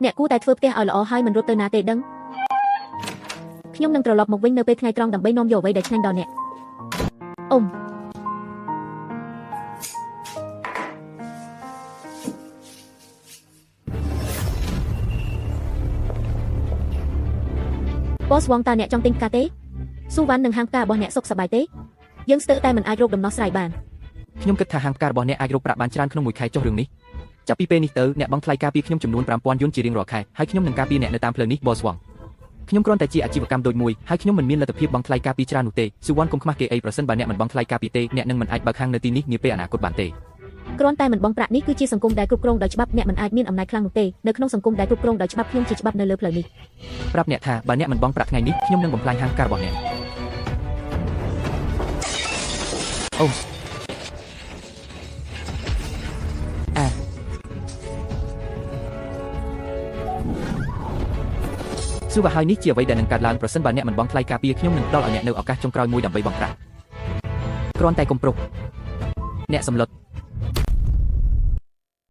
អ្នកគួរតែធ្វើផ្ទះឲ្យល្អហើយមិនរត់ទៅណាទេដឹងខ្ញុំនឹងត្រឡប់មកវិញនៅពេលថ្ងៃត្រង់ដើម្បីនាំយកអ្វីដែលឆ្ងាញ់ដល់អ្នកអ៊ំបសវងតើអ្នកចង់ទិញផ្កាទេស៊ូវ៉ាន់និងហាងផ្ការបស់អ្នកសុខសប្បាយទេយើងស្ទើរតែមិនអាចរកដំណោះស្រាយបានខ្ញុំគិតថាហាងផ្ការបស់អ្នកអាចរកប្រាក់បានច្រើនក្នុងមួយខែចុះរឿងនេះចាប់ពីពេលនេះទៅអ្នកបង់ថ្លៃការពារខ្ញុំចំនួន 5000 យួនជារៀងរាល់ខែហើយខ្ញុំនឹងការពារអ្នកនៅតាមផ្លូវនេះបសវងខ្ញុំគ្រាន់តែជាអាជីវកម្មដូចមួយហើយខ្ញុំមិនមានលទ្ធភាពបង់ថ្លៃការពារច្រើននោះទេស៊ូវ៉ាន់កុំខ្មាស់គេអីប្រសិនបើអ្នកមិនបង់ថ្លៃការពារទេអ្នកនឹងមិនអាចបើកហាងនៅទីនេះនាពេលអនាគតបានទេគ្រាន់តែមិនបង់ប្រាក់នេះគឺជាសង្គមដែលគ្រប់គ្រងដោយច្បាប់អ្នកមិនអាចមានអំណាចខ្លាំងនោះទេនៅក្នុងសង្គមដែលគ្រប់គ្រងដោយច្បាប់ខ្ញុំជាច្បាប់នៅលើផ្លូវនេះប្រាប់អ្នកថាបើអ្នកមិនបង់ប្រាក់ថ្ងៃនេះខ្ញុំនឹងបំផ្លាញហាងផ្ការបស់អ្នកអូស៊ូវ៉ាហើយនេះជាអ្វីដែលនឹងកើតឡើងប្រសិនបើអ្នកមិនបង់ថ្លៃការពារខ្ញុំនឹងផ្ដល់ឲ្យអ្នកនៅឱកាសចុងក្រោយមួយដើម្បីបង់ប្រាក់គ្រាន់តែកុំប្រុសអ្នកសម្លុត